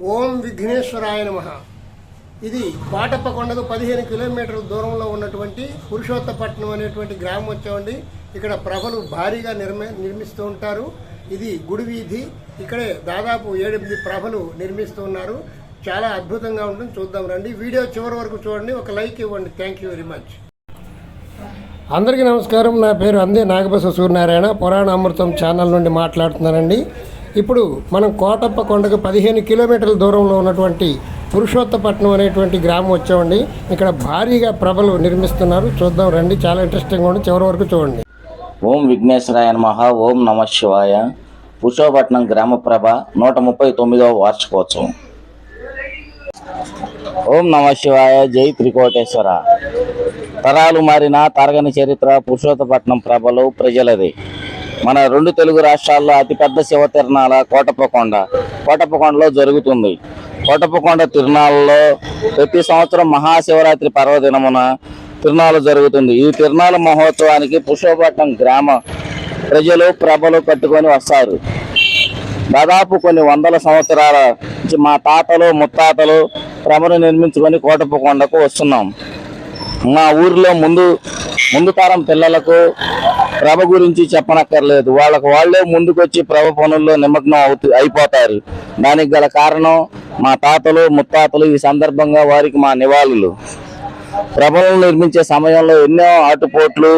ఓం విఘ్నేశ్వరాయ నమః. ఇది కోటప్పకొండకు 15 కిలోమీటర్ల దూరంలో ఉన్నటువంటి పురుషోత్తపట్నం అనేటువంటి గ్రామం వచ్చామండి. ఇక్కడ ప్రభలు భారీగా నిర్మిస్తూ ఉంటారు. ఇది గుడి వీధి. ఇక్కడే దాదాపు 7-8 ప్రభలు నిర్మిస్తూ ఉన్నారు. చాలా అద్భుతంగా ఉంటుంది. చూద్దాం రండి. వీడియో చివరి వరకు చూడండి. ఒక లైక్ ఇవ్వండి. Thank you very much. అందరికీ నమస్కారం. నా పేరు అందే నాగబస సూర్యనారాయణ. పురాణ అమృతం ఛానల్ నుండి మాట్లాడుతున్నానండి. ఇప్పుడు మనం కోటప్పకొండకు 15 కిలోమీటర్ల దూరంలో ఉన్నటువంటి పురుషోత్తపట్నం అనేటువంటి గ్రామం వచ్చామండి. ఇక్కడ భారీగా ప్రభలు నిర్మిస్తున్నారు. చూద్దాం రండి. చాలా ఇంట్రెస్టింగ్గా ఉంది. చివరి వరకు చూడండి. ఓం విఘ్నేశ్వరాయ నమః. ఓం నమః శివాయ. పురుషోత్తపట్నం గ్రామ ప్రభ 139వ వార్షికోత్సవం. ఓం నమః శివాయ. జై త్రికోటేశ్వర. తరాలు మారిన తరగని చరిత్ర పురుషోత్తపట్నం ప్రభలు ప్రజలది. మన 2 తెలుగు రాష్ట్రాల్లో అతిపెద్ద శివ తిరునాళ కోటప్పకొండలో జరుగుతుంది. కోటప్పకొండ తిరునాళ్ళలో ప్రతి సంవత్సరం మహాశివరాత్రి పర్వదినమున తిరునాళ్ళు జరుగుతుంది. ఈ తిరునాళ్ళ మహోత్సవానికి పురుషోత్తపట్నం గ్రామ ప్రజలు ప్రభలు కట్టుకొని వస్తారు. దాదాపు కొన్ని వందల సంవత్సరాల నుంచి మా తాతలు ముత్తాతలు ప్రభను నిర్మించుకొని కోటప్పకొండకు వస్తున్నాం. మా ఊరిలో ముందు తరం పిల్లలకు ప్రభ గురించి చెప్పనక్కర్లేదు. వాళ్ళే ముందుకొచ్చి ప్రభ పనుల్లో నిమగ్నం అయిపోతారు. దానికి గల కారణం మా తాతలు ముత్తాతలు. ఈ సందర్భంగా వారికి మా నివాళులు. ప్రభలను నిర్మించే సమయంలో ఎన్నో ఆటుపోట్లు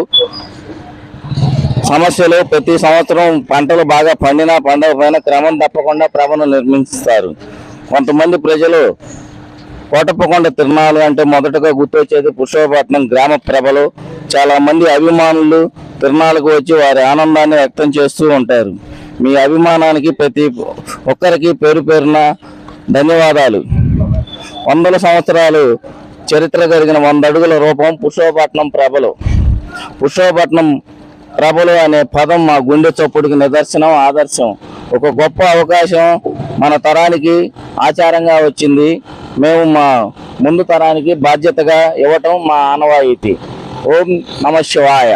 సమస్యలు. ప్రతి సంవత్సరం పంటలు బాగా పండినా పండకపోయినా క్రమం తప్పకుండా ప్రభను నిర్మిస్తారు. కొంతమంది ప్రజలు కోటప్పకొండ తిరునాళ్ళు అంటే మొదటగా గుర్తొచ్చేది పురుషోత్తపట్నం గ్రామ ప్రభలు. చాలా మంది అభిమానులు తిరునాళ్ళకు వచ్చి వారి ఆనందాన్ని వ్యక్తం చేస్తూ ఉంటారు. మీ అభిమానానికి ప్రతి ఒక్కరికి పేరు పేరున ధన్యవాదాలు. వందల సంవత్సరాలు చరిత్ర కలిగిన 100 అడుగుల రూపం పురుషోత్తపట్నం ప్రభలు. పురుషోత్తపట్నం ప్రభలు అనే పదం మా గుండె చప్పుడికి నిదర్శనం, ఆదర్శం. ఒక గొప్ప అవకాశం మన తరానికి ఆచారంగా వచ్చింది. మేము మా ముందు తరానికి బాధ్యతగా ఇవ్వటం మా ఆనవాయితీ. ఓం నమః శివాయ.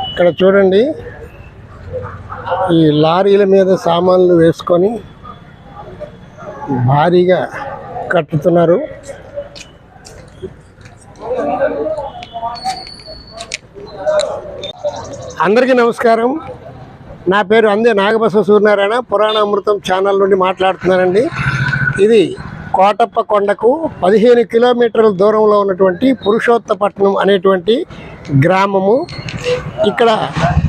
ఇక్కడ చూడండి, ఈ లారీల మీద సామాన్లు వేసుకొని భారీగా కట్టుతున్నారు. అందరికీ నమస్కారం. నా పేరు అందే నాగబస సూర్యనారాయణ. పురాణ అమృతం ఛానల్ నుండి మాట్లాడుతున్నానండి. ఇది కోటప్పకొండకు 15 కిలోమీటర్ల దూరంలో ఉన్నటువంటి పురుషోత్తపట్నం అనేటువంటి గ్రామము. ఇక్కడ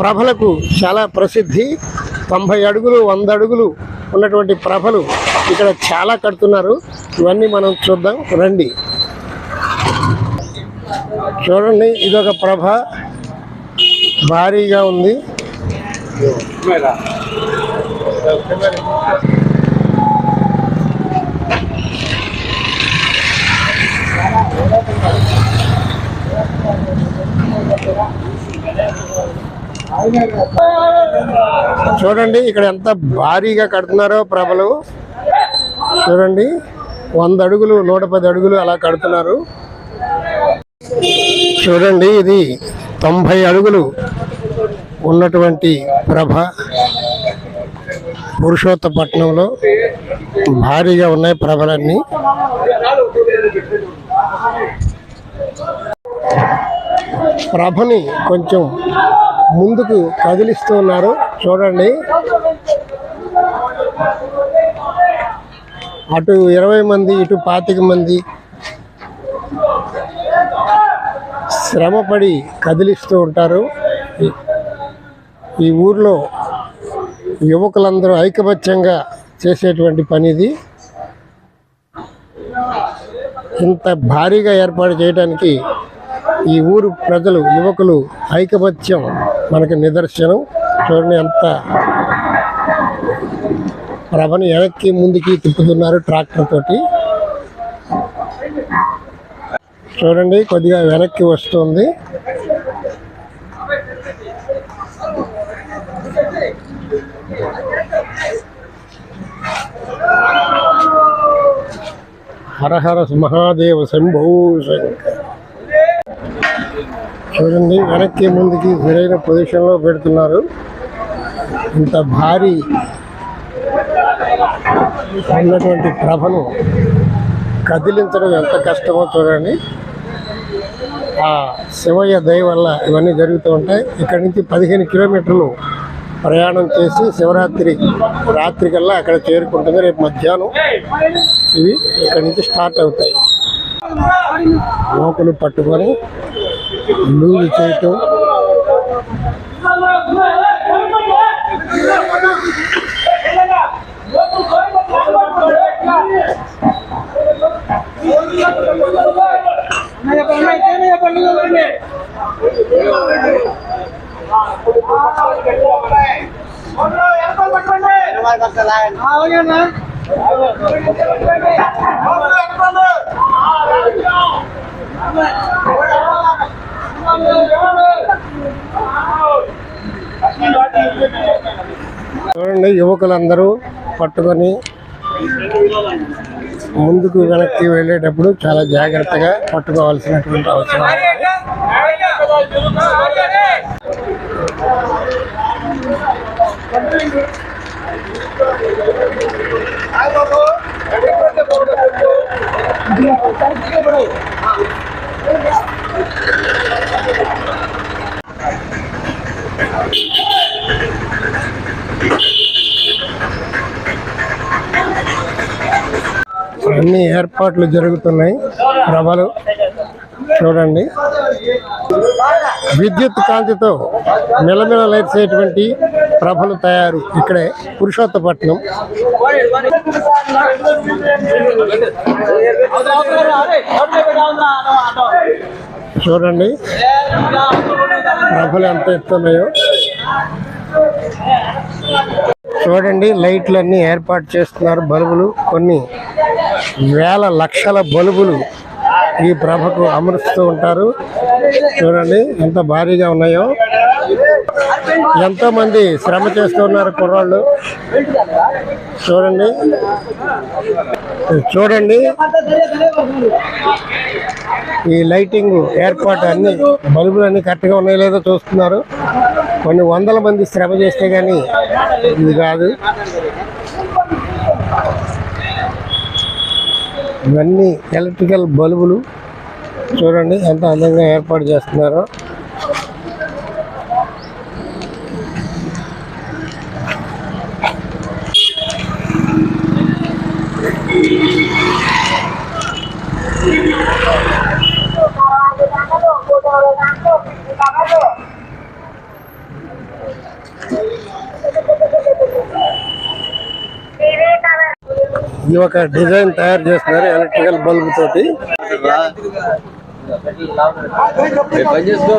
ప్రభలకు చాలా ప్రసిద్ధి. 90 అడుగులు 100 అడుగులు ఉన్నటువంటి ప్రభలు ఇక్కడ చాలా కడుతున్నారు. ఇవన్నీ మనం చూద్దాం రండి. చూడండి, ఇదొక ప్రభ భారీగా ఉంది. చూడండి ఇక్కడ ఎంత భారీగా కడుతున్నారో ప్రభలు. చూడండి, 100 అడుగులు 110 అడుగులు అలా కడుతున్నారు. చూడండి, ఇది 90 అడుగులు ఉన్నటువంటి ప్రభ పురుషోత్తపట్నంలో భారీగా ఉన్నాయి ప్రభలన్నీ. ప్రభని కొంచెం ముందుకు కదిలిస్తూ ఉన్నారు. చూడండి, అటు 20 మంది ఇటు 25 మంది శ్రమపడి కదిలిస్తూ ఉంటారు. ఈ ఊర్లో యువకులందరూ ఐకమత్యంగా చేసేటువంటి పని ఇది. ఇంత భారీగా ఏర్పాటు చేయడానికి ఈ ఊరు ప్రజలు యువకులు ఐకమత్యం మనకి నిదర్శనం. చూడండి, ఎంత ప్రభని వెనక్కి ముందుకి తిప్పుతున్నారు ట్రాక్టర్ తోటి. చూడండి, కొద్దిగా వెనక్కి వస్తుంది. హర హర మహాదేవ శంభో శంకర. చూడండి వెనక్కి ముందుకి సరైన పొజిషన్లో పెడుతున్నారు. ఇంత భారీ ఉన్నటువంటి ప్రభను కదిలించడం ఎంత కష్టమో చూడండి. ఆ శివయ్య దయ వల్ల ఇవన్నీ జరుగుతూ ఉంటాయి. ఇక్కడి నుంచి 15 కిలోమీటర్లు ప్రయాణం చేసి శివరాత్రి రాత్రి కల్లా అక్కడ చేరుకుంటుంది. రేపు మధ్యాహ్నం ఇవి ఇక్కడి నుంచి స్టార్ట్ అవుతాయి. మోకులు పట్టుకొని లూలు చేయటం, చూడండి యువకులందరూ పట్టుకొని ముందుకు వెనక్కి వెళ్ళేటప్పుడు చాలా జాగ్రత్తగా పట్టుకోవాల్సినటువంటి అవసరం. అన్ని ఏర్పాట్లు జరుగుతున్నాయి. ప్రభలు చూడండి, విద్యుత్ కాంతితో మెలమెలలేసేటువంటి ప్రభలు తయారు ఇక్కడే పురుషోత్తపట్నం. చూడండి ప్రభలు ఎంత ఎత్తున్నాయో. చూడండి లైట్లన్నీ ఏర్పాటు చేస్తున్నారు. బల్బులు కొన్ని వేల లక్షల బల్బులు ఈ ప్రభకు అమరుస్తూ ఉంటారు. చూడండి ఎంత భారీగా ఉన్నాయో. ఎంతో మంది శ్రమ చేస్తున్నారు కుర్రాళ్ళు. చూడండి చూడండి ఈ లైటింగ్ ఏర్పాటు అన్ని బల్బులు అన్ని కరెక్ట్గా ఉన్నాయో లేదో చూస్తున్నారు. కొన్ని వందల మంది శ్రమ చేస్తే కానీ ఇది కాదు. ఇవన్నీ ఎలక్ట్రికల్ బల్బులు. చూడండి ఎంత అందంగా ఏర్పాటు చేస్తున్నారో. ఇది ఒక డిజైన్ తయారు చేస్తున్నారు ఎలక్ట్రికల్ బల్బ్ తోటి. పని చేసుకో